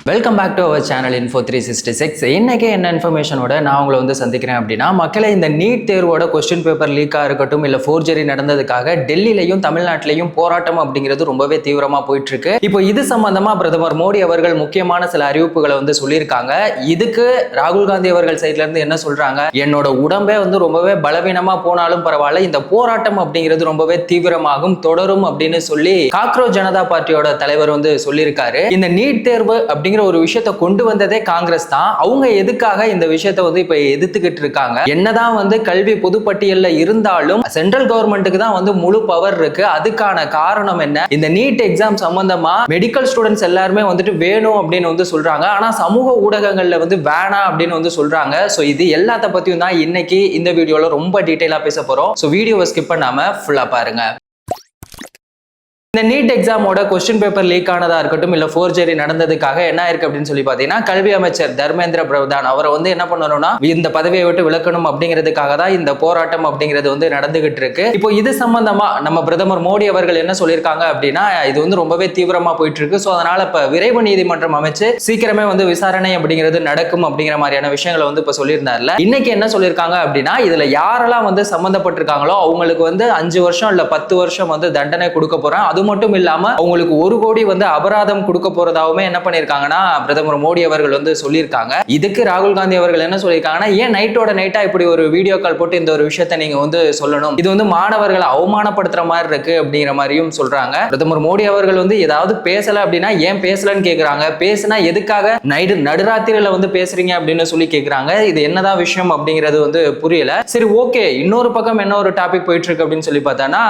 Welcome back to our channel Info 366. இன்னைக்கு என்ன இன்ஃபர்மேஷனோட நான் உங்களை வந்து சந்திக்கிறேன் அப்படின்னா, மக்களை இந்த நீட் தேர்வோட கொஸ்டின் பேப்பர் லீக்காக இருக்கட்டும், இல்லை ஃபோர்ஜரி நடந்ததுக்காக டெல்லியிலையும் தமிழ்நாட்டிலையும் போராட்டம் அப்படிங்கிறது ரொம்பவே தீவிரமாக போயிட்டு இருக்கு. இப்போ இது சம்பந்தமா பிரதமர் மோடி அவர்கள் முக்கியமான சில அறிவிப்புகளை வந்து சொல்லியிருக்காங்க. இதுக்கு ராகுல் காந்தி அவர்கள் சைட்ல இருந்து என்ன சொல்றாங்க, என்னோட உடம்பே வந்து ரொம்பவே பலவீனமா போனாலும் பரவாயில்ல, இந்த போராட்டம் அப்படிங்கிறது ரொம்பவே தீவிரமாகும் தொடரும் அப்படின்னு சொல்லி காக்ரோச் ஜனதா பார்ட்டியோட தலைவர் வந்து சொல்லியிருக்காரு. இந்த நீட் தேர்வு அப்படிங்கிற ஒரு விஷயத்தை கொண்டு வந்ததே காங்கிரஸ் தான். அவங்க எதுக்காக இந்த விஷயத்தை வந்து இப்ப எதிர்த்துக்கிட்டு இருக்காங்க? என்னதான் வந்து கல்வி பொதுப்பட்டியல்ல இருந்தாலும் சென்ட்ரல் கவர்மெண்ட்டுக்கு தான் வந்து முழு பவர் இருக்கு. அதுக்கான காரணம் என்ன? இந்த நீட் எக்ஸாம் சம்பந்தமா மெடிக்கல் ஸ்டூடெண்ட்ஸ் எல்லாருமே வந்துட்டு வேணும் அப்படின்னு வந்து சொல்றாங்க. ஆனா சமூக ஊடகங்கள்ல வந்து வேணாம் அப்படின்னு வந்து சொல்றாங்க. சோ இது எல்லாத்த பத்தியும் தான் இன்னைக்கு இந்த வீடியோல ரொம்ப டீடைலா பேச போறோம். சோ வீடியோவை ஸ்கிப் பண்ணாம ஃபுல்லா பாருங்க. இந்த நீட் எக்ஸாமோட கொஸ்டின் பேப்பர் லீக் ஆனதா இருக்கட்டும், இல்ல ஃபோர்ஜரி நடந்ததுக்காக என்ன இருக்கு அப்படின்னு சொல்லி பாத்தீங்கன்னா, கல்வி அமைச்சர் தர்மேந்திர பிரதான் அவரை வந்து என்ன பண்ணணும்னா இந்த பதவியை விட்டு விலக்கணும் அப்படிங்கிறதுக்காக தான் இந்த போராட்டம் அப்படிங்கிறது வந்து நடந்துகிட்டு இருக்கு. இப்போ இது சம்பந்தமா நம்ம பிரதமர் மோடி அவர்கள் என்ன சொல்லியிருக்காங்க அப்படின்னா, இது வந்து ரொம்பவே தீவிரமா போயிட்டு இருக்கு. ஸோ அதனால இப்ப விரைவு நீதிமன்றம் அமைச்சு சீக்கிரமே வந்து விசாரணை அப்படிங்கிறது நடக்கும் அப்படிங்கிற மாதிரியான விஷயங்களை வந்து இப்ப சொல்லியிருந்தாருல. இன்னைக்கு என்ன சொல்லியிருக்காங்க அப்படின்னா, இதுல யாரெல்லாம் வந்து சம்பந்தப்பட்டிருக்காங்களோ அவங்களுக்கு வந்து 5 வருஷம் இல்ல 10 வருஷம் வந்து தண்டனை கொடுக்க போறேன். அது மட்டும் இல்லாம அவங்களுக்கு 1 கோடி வந்து அபராதம் கொடுக்க போறதாவுமே என்ன பண்ணிருக்காங்கன்னா பிரதமர் மோடி அவர்கள் வந்து சொல்லியிருக்காங்க. இதுக்கு ராகுல் காந்தி அவர்கள் என்ன சொல்லியிருக்காங்கன்னா, ஏன் நைட்டோட நைட்டா இப்படி ஒரு வீடியோ கால் போட்டு இந்த ஒரு விஷயத்தை நீங்க வந்து சொல்லணும், இது வந்து மாணவர்களை அவமானப்படுத்துற மாதிரி இருக்கு அப்படிங்கிற மாதிரியும் சொல்றாங்க. பிரதமர் மோடி அவர்கள் வந்து ஏதாவது பேசல அப்படின்னா ஏன் பேசலன்னு கேக்குறாங்க. பேசினா எதுக்காக நடுராத்திரியில வந்து பேசுறீங்க அப்படின்னு சொல்லி கேக்குறாங்க. இது என்னதான் விஷயம் அப்படிங்கிறது வந்து புரியல. சரி, ஓகே, இன்னொரு பக்கம் என்ன ஒரு டாபிக் போயிட்டு இருக்கு அப்படின்னு சொல்லி பார்த்தோம்னா,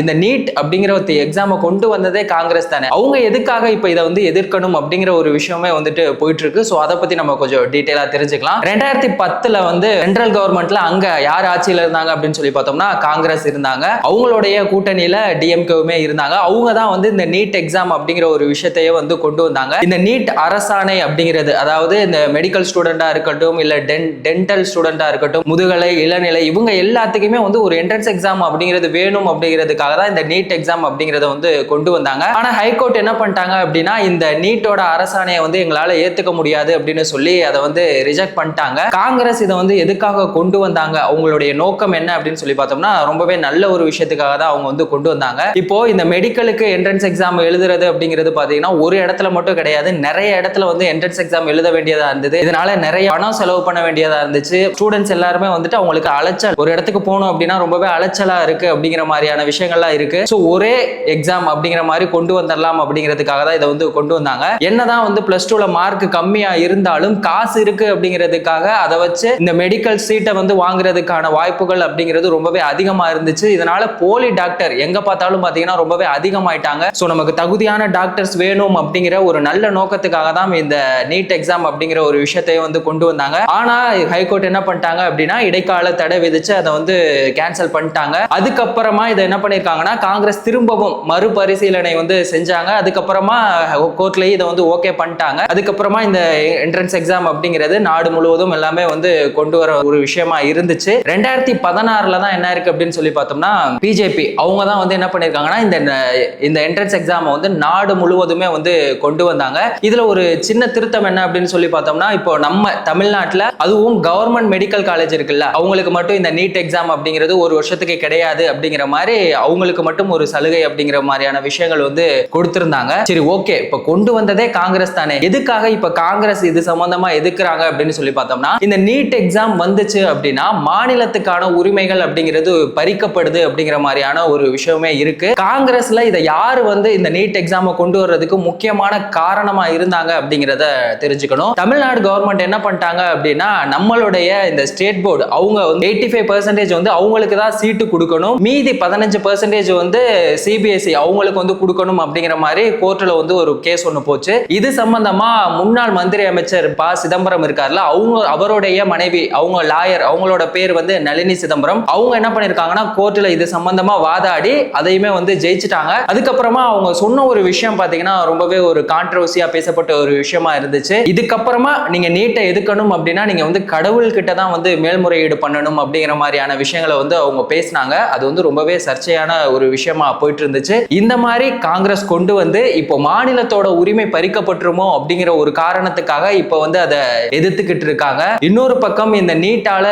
இந்த நீட் அப்படிங்கிற ஒரு எக்ஸாம் கொண்டு வந்ததே காங்கிரஸ் தானே. அவங்க எதுக்காக இப்ப இதை வந்து எதிர்க்கணும் அப்படிங்கிற ஒரு விஷயமே வந்துட்டு போயிட்டு இருக்கு. சோ அதை பத்தி நம்ம கொஞ்சம் டீடைலா தெரிஞ்சுக்கலாம். 2010 வந்து சென்ட்ரல் கவர்மெண்ட்ல அங்க யார் ஆட்சியில இருந்தாங்க அப்படின்னு சொல்லி பார்த்தோம்னா காங்கிரஸ் இருந்தாங்க. அவங்களுடைய கூட்டணியில டிஎம்கேவுமே இருந்தாங்க. அவங்க தான் வந்து இந்த நீட் எக்ஸாம் அப்படிங்கிற ஒரு விஷயத்தையே வந்து கொண்டு வந்தாங்க. இந்த நீட் அரசாணை அப்படிங்கிறது, அதாவது இந்த மெடிக்கல் ஸ்டூடெண்டா இருக்கட்டும், இல்ல டென்டல் ஸ்டூடெண்டா இருக்கட்டும், முதுகலை, இளநிலை, இவங்க எல்லாத்துக்குமே வந்து ஒரு என்ட்ரன்ஸ் எக்ஸாம் அப்படிங்கிறது வேணும் அப்படிங்கிறதுக்காக தான் இந்த நீட் எக்ஸாம் அப்படிங்கறத வந்து கொண்டு வந்தாங்க. ஆனா ஹைகோர்ட் என்ன பண்ணிட்டாங்க அப்படின்னா, இந்த நீட்டோட அரசாணையை வந்து எங்களால ஏத்துக்க முடியாது அப்படின்னு சொல்லி அதை வந்து ரிஜெக்ட் பண்ணிட்டாங்க. காங்கிரஸ் இதை வந்து எதுக்காக கொண்டு வந்தாங்க, அவங்களுடைய நோக்கம் என்ன அப்படின்னு சொல்லி பார்த்தோம்னா, ரொம்பவே நல்ல ஒரு விஷயத்துக்காக தான் அவங்க வந்து கொண்டு வந்தாங்க. இப்போ இந்த மெடிக்கலுக்கு என்ட்ரன்ஸ் எக்ஸாம் எழுதுறது அப்படிங்கிறது பாத்தீங்கன்னா ஒரு இடத்துல மட்டும் கிடையாது, நிறைய இடத்துல வந்து என்ட்ரன்ஸ் எக்ஸாம் எழுத வேண்டியதா இருந்தது. இதனால நிறைய பணம் செலவு பண்ண வேண்டியதா இருந்துச்சு. ஸ்டூடெண்ட்ஸ் எல்லாருமே வந்துட்டு அவங்களுக்கு அலைச்சல், ஒரு இடத்துக்கு போகணும் அப்படின்னா ரொம்பவே அலைச்சலா இருக்கு அப்படிங்கிற மாதிரியான விஷயங்கள்லாம் இருக்கு. ஸோ ஒரே எக்ஸாம் அப்படிங்கிற மாதிரி கொண்டு வந்துடலாம் அப்படிங்கிறதுக்காக தான் இதை வந்து கொண்டு வந்தாங்க. என்னதான் வந்து பிளஸ் டூல மார்க் கம்மியா இருந்தாலும் காசு இருக்கு அப்படிங்கிறதுக்காக அதை வச்சு இந்த மெடிக்கல் சீட்டை வந்து வாங்குறதுக்கான வாய்ப்புகள் அப்படிங்கிறது ரொம்பவே அதிகமா இருந்துச்சு. இதனால போலி டாக்டர் எங்க பார்த்தாலும் பாத்தீங்கன்னா ரொம்பவே அதிகமாயிட்டாங்க. ஸோ நமக்கு தகுதியான டாக்டர்ஸ் வேணும் அப்படிங்கிற ஒரு நல்ல நோக்கத்துக்காக தான் இந்த நீட் எக்ஸாம் அப்படிங்கிற ஒரு விஷயத்தையும் வந்து கொண்டு வந்தாங்க. ஆனா ஹைகோர்ட் என்ன பண்ணிட்டாங்க அப்படின்னா, இடைக்கால தடை விதிச்சு அதை வந்து கேன்சல் பண்ணிட்டாங்க. அதுக்கப்புறமா இதை என்ன பண்ணிருக்காங்கன்னா, காங்கிரஸ் திரும்பவும் மறுபரிசீலனை வந்து செஞ்சாங்க. அதுக்கப்புறமா கோர்ட்லயே இதை வந்து ஓகே பண்ணிட்டாங்க. அதுக்கப்புறமா இந்த என்ட்ரன்ஸ் எக்ஸாம் அப்படிங்கிறது நாடு முழுவதும் எல்லாமே வந்து கொண்டு வர ஒரு விஷயமா இருந்துச்சு. 2016 தான் என்ன இருக்கு அப்படின்னு சொல்லி பார்த்தோம்னா, பிஜேபி அவங்க தான் வந்து என்ன பண்ணிருக்காங்கன்னா, இந்த என்ட்ரன்ஸ் எக்ஸாம் வந்து நாடு முழுவதுமே வந்து கொண்டு வந்தாங்க. இதுல ஒரு சின்ன திருத்தம் என்ன அப்படின்னு சொல்லி பார்த்தோம்னா, இப்போ நம்ம தமிழ்நாட்டில் அதுவும் கவர்மெண்ட் மெடிக்கல் காலேஜ் இருக்குல்ல, அவங்களுக்கு மட்டும் இந்த நீட் எக்ஸாம் அப்படிங்கிறது ஒரு வருஷத்துக்கு கிடையாது அப்படிங்கிற மாதிரி அவங்களுக்கு மட்டும் ஒரு சலுகை அப்படிங்கிற மாதிரியான விஷயங்கள் வந்து கொடுத்திருந்தாங்க. சரி, ஓகே, இப்ப கொண்டு வந்ததே காங்கிரஸ் தானே, எதுக்காக இப்ப காங்கிரஸ் இது சம்பந்தமா எதுக்குறாங்க அப்படின்னு சொல்லி பார்த்தோம்னா, இந்த நீட் எக்ஸாம் வந்துச்சு அப்படின்னா மாநிலத்துக்கான உரிமைகள் அப்படிங்கிறது பறிக்கப்படுது அப்படிங்கிற மாதிரியான ஒரு விஷயமே இருக்கு. காங்கிரஸ்ல இதை யாரு வந்து இந்த நீட் எக்ஸாம் கொண்டு வர்றதுக்கு முக்கியமான காரணமா இருந்தாங்க அப்படிங்கிறத தெரிஞ்சுக்கணும். தமிழ்நாடு கவர்மெண்ட் என்ன பண்ணிட்டாங்க அப்படின்னா, நம்மளுடைய இந்த ஸ்டேட் போர்டு அவங்க வந்து 85% வந்து அவங்களுக்கு தான் சீட்டு கொடுக்கணும், மீதி 15% வந்து சிபிஎஸ்இ அவங்களுக்கு வந்து கொடுக்கணும் அப்படிங்கிற மாதிரி கோர்ட்ல வந்து ஒரு கேஸ் ஒன்று போச்சு. இது சம்பந்தமா முன்னாள் மந்திரி அமைச்சர் ப சிதம்பரம் இருக்காருல்ல, அவருடைய மனைவி, அவங்க லாயர், அவங்களோட பேர் வந்து நளினி சிதம்பரம், அவங்க என்ன பண்ணிருக்காங்கன்னா கோர்ட்ல இது சம்பந்தமா வாதாடி அதையுமே வந்து ஜெயிச்சிட்டாங்க. அதுக்கப்புறமா அவங்க சொன்ன ஒரு விஷயம் பாத்தீங்கன்னா ரொம்பவே ஒரு கான்ட்ரோவர்சியா பேசப்பட்ட ஒரு விஷயமா இருந்துச்சு. இதுக்கப்புறமா நீங்க நீட்டை எதுக்கணும் அப்படின்னா நீங்க வந்து கடவுள் கிட்ட தான் வந்து மேல்முறையீடு பண்ணணும் அப்படிங்கிற மாதிரியான விஷயங்களை வந்து அவங்க பேசினாங்க. அது வந்து ரொம்பவே சர்ச்சையான ஒரு விஷயமா போயிட்டு இருந்துச்சு. இந்த மாதிரி காங்கிரஸ் கொண்டு வந்து இப்போ மாநிலத்தோட உரிமை பறிக்கப்பட்டுருமோ அப்படிங்கிற ஒரு காரணத்துக்காக இப்போ வந்து அதை எதிர்த்துக்கிட்டு இருக்காங்க. இன்னொரு பக்கம் இந்த நீட்டால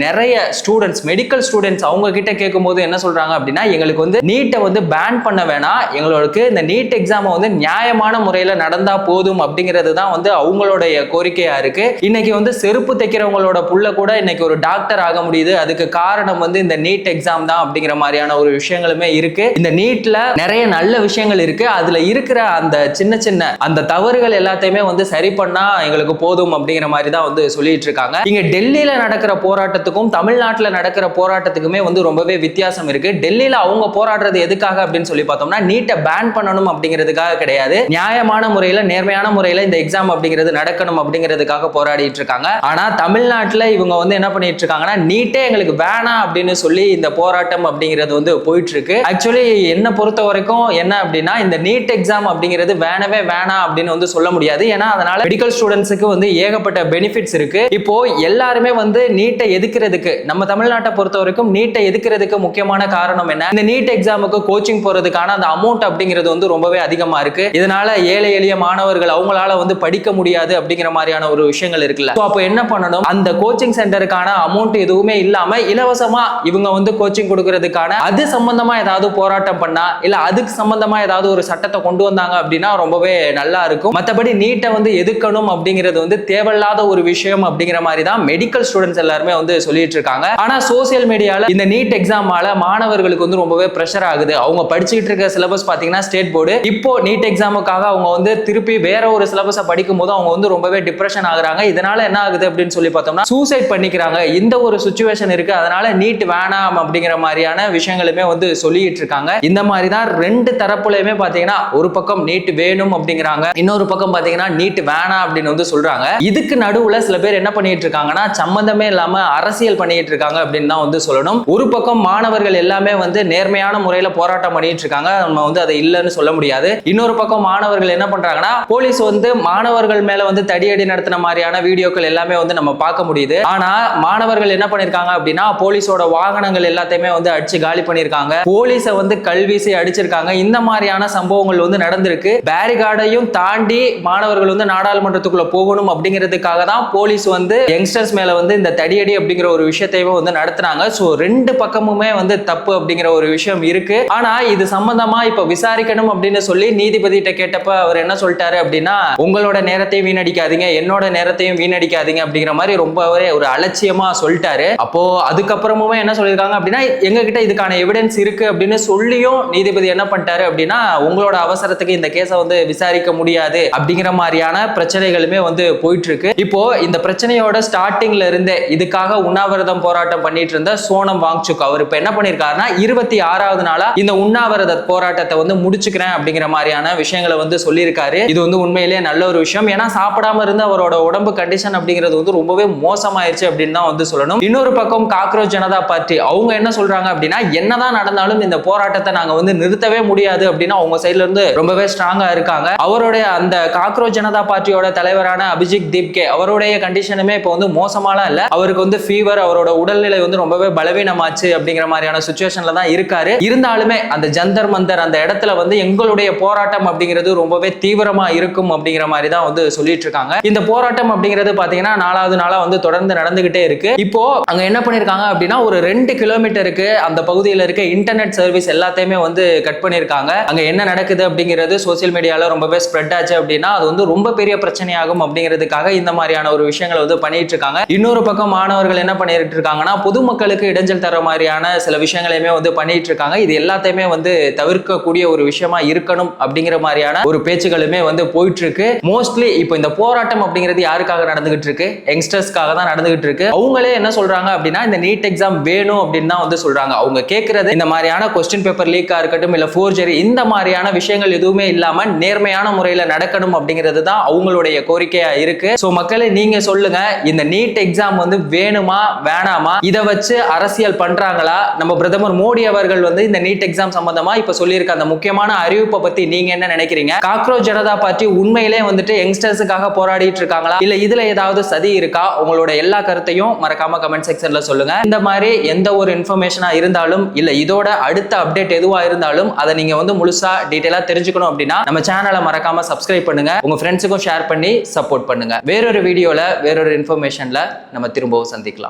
நிறைய ஸ்டூடெண்ட்ஸ், மெடிக்கல் ஸ்டூடெண்ட்ஸ் அவங்க கிட்ட கேட்கும் போது என்ன சொல்றாங்க அப்படின்னா, எங்களுக்கு வந்து நீட்டை வந்து பேன் பண்ண வேணாம், எங்களுக்கு இந்த நீட் எக்ஸாம் வந்து நியாயமான முறையில நடந்தா போதும் அப்படிங்கிறது தான் வந்து அவங்களுடைய கோரிக்கையா இருக்கு. இன்னைக்கு வந்து செருப்பு தைக்கிறவங்களோட புள்ள கூட இன்னைக்கு ஒரு டாக்டர் ஆக முடியுது, அதுக்கு காரணம் வந்து இந்த நீட் எக்ஸாம் தான் அப்படிங்கிற மாதிரியான ஒரு விஷயங்களுமே இருக்கு. இந்த நீட்ல நிறைய நல்ல விஷயங்கள் இருக்கு, அதுல இருக்கிற அந்த சின்ன சின்ன அந்த தவறுகள் எல்லாத்தையுமே வந்து சரி பண்ணா எங்களுக்கு போதும் அப்படிங்கிற மாதிரி தான் வந்து சொல்லிட்டு இருக்காங்க. இங்க டெல்லியில நடக்கிற போராட்டத்துக்கும் தமிழ்நாட்டுல நடக்கிற போராட்டத்துக்குமே வந்து ரொம்பவே வித்தியாசம் இருக்கு. டெல்லியில அவங்க போராடுறது எதுக்காக அப்படின்னு சொல்லி பார்த்தோம்னா, நீட்டை பேன் பண்ணணும் அப்படிங்கிறதுக்காக கிடையாது, நியாயமான முறையில நேர்மையான முறையில இந்த எக்ஸாம் அப்படிங்கிறது நடக்கணும் அப்படிங்கிறதுக்காக போராடிட்டு இருக்காங்க. ஆனா தமிழ்நாட்டுல இவங்க வந்து என்ன பண்ணிட்டு இருக்காங்கன்னா, நீட்டே எங்களுக்கு வேணாம் அப்படின்னு சொல்லி இந்த போராட்டம் அப்படிங்கிறது வந்து போயிட்டு இருக்கு. ஆக்சுவலி என்ன பொறுத்த வரைக்கும் என்ன அப்படின்னா, இந்த நீட் எக்ஸாம் அப்படிங்கிறது வேணவே வேணாம் அப்படின்னு வந்து சொல்ல முடியாது. ஏன்னா அதனால மெடிக்கல் ஸ்டூடெண்ட்ஸுக்கு வந்து ஏகப்பட்ட பெனிஃபிட்ஸ் இருக்கு. இப்போ எல்லாருமே வந்து நீட்டை எதுக்கிறதுக்கு, நம்ம தமிழ்நாட்டை பொறுத்த வரைக்கும் நீட்டை எதுக்கிறதுக்கு முக்கியமான காரணம் என்ன, இந்த நீட் எக்ஸாமுக்கு கோச்சிங் போறதுக்கான அந்த அமௌண்ட் அப்படிங்கிறது வந்து ரொம்பவே அதிகமா இருக்கு. இதனால ஏழை எளிய மாணவர்கள் அவங்களால வந்து படிக்க முடியாது அப்படிங்கிற மாதிரியான ஒரு விஷயங்கள் இருக்குல்ல. அப்போ என்ன பண்ணணும், அந்த கோச்சிங் சென்டருக்கான அமௌண்ட் எதுவுமே இல்லாம இலவசமா இவங்க வந்து கோச்சிங் கொடுக்கறதுக்கான அது சம்பந்தமா ஏதாவது போராட்டம் பண்ணா, இல்ல அதுக்கு சம்பந்தமா ஏதாவது ஒரு சட்டத்தை கொண்டு வந்தாங்க அப்படின்னா ரொம்பவே நல்லா இருக்கும். மற்றபடி நீட்டை வந்து எதுக்கணும் அப்படிங்கிறது வந்து தேவையில்லாத ஒரு விஷயம் அப்படிங்கிற மாதிரி தான் மெடிக்கல் ஸ்டூடெண்ட்ஸ் எல்லாருமே வந்து சொல்லிட்டு இருக்காங்க. ஆனா சோசியல் மீடியால இந்த நீட் எக்ஸாமால மாணவர்களுக்கு வந்து ரொம்பவே பிரஷர் ஆகுது. அவங்க படிச்சுட்டு இருக்க சிலபஸ் பாத்தீங்கன்னா ஸ்டேட் போர்டு, இப்போ நீட் எக்ஸாமுக்காக அவங்க வந்து திருப்பி வேற ஒரு சிலபஸை படிக்கும் போது அவங்க வந்து ரொம்பவே டிப்ரெஷன் ஆகுறாங்க. இதனால என்ன ஆகுது அப்படின்னு சொல்லி பார்த்தோம்னா, சூசைட் பண்ணிக்கிறாங்க. இந்த ஒரு சிச்சுவேஷன் இருக்கு. அதனால நீட் வேணாம் அப்படிங்கிற மாதிரியான விஷயங்களுமே வந்து சொல்லிட்டு இருக்காங்க. இந்த மாதிரி தான் ரெண்டு தரப்புலையுமே பாத்தீங்கன்னா, ஒரு பக்கம் நீட் வேணும் அப்படிங்கிறாங்க, இன்னொரு பக்கம் பாத்தீங்கன்னா நீட் வேணாம் அப்படின்னு வந்து சொல்றாங்க. இதுக்கு நடுவுல சில பேர் என்ன பண்ணிட்டு இருக்காங்கன்னா, சம்பந்தமே இல்லாம அரசியல் பண்ணிட்டு இருக்காங்க அப்படின்னு தான் வந்து சொல்லணும். ஒரு பக்கம் மாணவர்கள் எல்லாமே வந்து நேர்மையான முறையில போராட்டம் பண்ணிட்டு இருக்காங்க, நம்ம வந்து அதை இல்லைன்னு சொல்ல முடியாது. இன்னொரு பக்கம் மாணவர்கள் என்ன பண்றாங்கன்னா, போலீஸ் வந்து மாணவர்கள் மேல வந்து தடியடி நடத்தின மாதிரியான வீடியோக்கள் எல்லாமே வந்து நம்ம பார்க்க முடியுது. ஆனா மாணவர்கள் என்ன பண்ணிருக்காங்க அப்படின்னா, போலீஸோட வாகனங்கள் எல்லாத்தையுமே வந்து அடிச்சு காலி பண்ணிருக்காங்க, போலீஸை வந்து கல்வீசி அடிச்சிருக்காங்க. இந்த மாதிரியான சம்பவங்கள் வந்து நடந்திருக்கு. பேரிகார்டையும் தாண்டி மாணவர்கள் வந்து நாடாளுமன்றத்துக்குள்ள போகணும் அப்படிங்கிறதுக்காக தான் போலீஸ் வந்து யங்ஸ்டர்ஸ் மேல வந்து இந்த தடியடி அப்படிங்கிற ஒரு விஷயத்தையும் வந்து நடத்துனாங்க. சோ ரெண்டு பக்கமுமே வந்து தப்பு அப்படிங்கிற ஒரு விஷயம் இருக்கு. ஆனா இது சம்பந்தமா இப்ப விசாரிக்கணும் அப்படின்னு சொல்லி நீதிபதி கிட்ட கேட்டப்ப அவர் என்ன சொல்லிட்டாரு அப்படின்னா, உங்களோட நேரத்தையும் வீணடிக்காதீங்க, என்னோட நேரத்தையும் வீணடிக்காதீங்க அப்படிங்கிற மாதிரி ரொம்பவே ஒரு அலட்சியமா சொல்லிட்டாரு. அப்போ அதுக்கப்புறமுமே என்ன சொல்லியிருக்காங்க அப்படின்னா, எங்க கிட்ட இதுக்கான எவிடன்ஸ் இருக்கு அப்படின்னு சொல்லியும் நீதிபதி என்ன பண்ணிட்டாரு அப்படின்னா, உங்களோட அவசரத்துக்கு இந்த கேஸை வந்து விசாரிக்க முடியாது அப்படிங்கிற மாதிரியான பிரச்சனைகளுமே வந்து போயிட்டு இருக்கு. இப்போ இந்த பிரச்சனையோட ஸ்டார்டிங்ல இருந்தே இதுக்காக உண்ணாவிரதம் போராட்டம் பண்ணிட்டு இருந்த சோனம் வாங்சுக் அவர் இப்ப என்ன பண்ணிருக்காருன்னா, 26வது நாளா இந்த உண்ணாவிரத போராட்டத்தை வந்து முடிச்சுக்கிறேன் அப்படிங்கிற மாதிரியான விஷயங்களை வந்து சொல்லியிருக்காரு. இது வந்து உண்மையிலேயே நல்ல ஒரு விஷயம். ஏன்னா சாப்பிடாம இருந்து அவரோட உடம்பு கண்டிஷன் அப்படிங்கிறது வந்து ரொம்பவே மோசமாயிருச்சு அப்படின்னு தான் வந்து சொல்லணும். இன்னொரு பக்கம் காக்ரோச் ஜனதா பார்ட்டி அவங்க என்ன சொல்றாங்க அப்படின்னா, என்னதான் நடந்தாலும் இந்த போராட்டத்தை நாங்க வந்து நிறுத்தவே முடியாது அப்படின்னு அவங்க சைட்ல இருந்து ரொம்பவே ஸ்ட்ராங்கா இருக்காங்க. அவருடைய அந்த காக்ரோச் ஜனதா பார்ட்டியோட தலைவரான அபிஜித் தீப்கே அவருடைய கண்டிஷனுமே இப்போ வந்து மோசமாலாம் இல்ல, அவருக்கு வந்து ஃபீவர், அவரோட உடல்நிலை வந்து ரொம்பவே பலவீனமாச்சு அப்படிங்கிற மாதிரியான சிச்சுவேஷன்ல தான் இருக்காரு. இருந்தாலுமே அந்த ஜந்தர் மந்தர் அந்த இடத்துல வந்து எங்களுடைய போராட்டம் அப்படிங்கிறது ரொம்பவே தீவிரமா இருக்கும் அப்படிங்கிற மாதிரி தான் வந்து சொல்லிட்டு இருக்காங்க. இந்த போராட்டம் அப்படிங்கிறது பாத்தீங்கன்னா 4வது நாளா வந்து தொடர்ந்து நடந்துகிட்டே இருக்கு. இப்போ அங்க என்ன பண்ணிருக்காங்க அப்படின்னா, ஒரு 2 கிலோமீட்டருக்கு அந்த பகுதியில் இருக்க இன்டர்நெட் சர்வீஸ் எல்லாத்தையுமே வந்து கட் பண்ணிருக்காங்க. அங்க என்ன நடக்குது அப்படிங்கிறது சோசியல் மீடியால ரொம்பவே ஸ்ப்ரெட் ஆச்சு அப்படின்னா அது வந்து ரொம்ப பெரிய பிரச்சனையாகும் அப்படிங்கிறதுக்காக இந்த மாதிரியான ஒரு விஷயங்களை வந்து பண்ணிட்டு இருக்காங்க. இன்னொரு பக்கம் மாணவர்கள் என்ன பண்ணிட்டு இருக்காங்கன்னா, பொதுமக்களுக்கு இடைஞ்சல் தர மாதிரியான சில விஷயங்களையுமே வந்து பண்ணிட்டு இருக்காங்க. இது எல்லாத்தையுமே வந்து தவிர்க்கக்கூடிய ஒரு விஷயமா இருக்கணும் அப்படிங்கிற மாதிரியான ஒரு பேச்சுகளுமே வந்து போயிட்டு இருக்கு. மோஸ்ட்லி இப்போ இந்த போராட்டம் அப்படிங்கிறது யாருக்காக நடந்துகிட்டு இருக்கு, யங்ஸ்டர்ஸ்க்காக தான் நடந்துகிட்டு இருக்கு. அவங்களே என்ன சொல்றாங்க அப்படின்னா, இந்த நீட் எக்ஸாம் வேணும் அப்படின்னு தான் வந்து சொல்றாங்க. அவங்க கேட்கறது இந்த மாதிரியான கொஸ்டின் பேப்பர் லீக்கா இருக்கட்டும், இல்ல ஃபோர்ஜரி, இந்த மாதிரியான விஷயங்கள் எதுவுமே இல்லாம நேர்மையான முறையில நடக்கணும் அப்படிங்கிறது தான் அவங்களுடைய கோரிக்கையா இருக்கு. சோ மக்களே நீங்க சொல்லுங்க, இந்த நீட் எக்ஸாம் வந்து வேணுமா வேணாமா, இதை வச்சு அரசியல் பண்றாங்களா? நம்ம பிரதமர் மோடி அவர்கள் வந்து இந்த நீட் எக்ஸாம் சம்பந்தமா இப்ப சொல்லியிருக்க அந்த முக்கியமான அறிவிப்பை பத்தி நீங்க என்ன நினைக்கிறீங்க? காக்ரோச் ஜனதா பார்ட்டி உண்மையிலே வந்துட்டு யங்ஸ்டர்ஸுக்காக போராடிட்டு இருக்காங்களா, இல்ல இதுல ஏதாவது சதி இருக்கா? உங்களோட எல்லா கருத்தையும் மறக்காம கமெண்ட் செக்ஷன்ல சொல்லுங்க. இந்த மாதிரி எந்த ஒரு இன்ஃபர்மேஷனா இருந்தாலும், இல்ல இதோட அடுத்த அப்டேட் எதுவா இருந்தாலும் இருந்தாலும் அதை நீங்க வந்து முழுசா டீடைலா தெரிஞ்சுக்கணும் அப்படின்னா நம்ம சேனலை மறக்காம சப்ஸ்கிரைப் பண்ணுங்க, உங்க ஃப்ரெண்ட்ஸுக்கும் ஷேர் பண்ணி சப்போர்ட் பண்ணுங்க. வேறொரு வீடியோல வேறொரு இன்ஃபர்மேஷன்ல நம்ம திரும்பவும் சந்திக்கலாம்.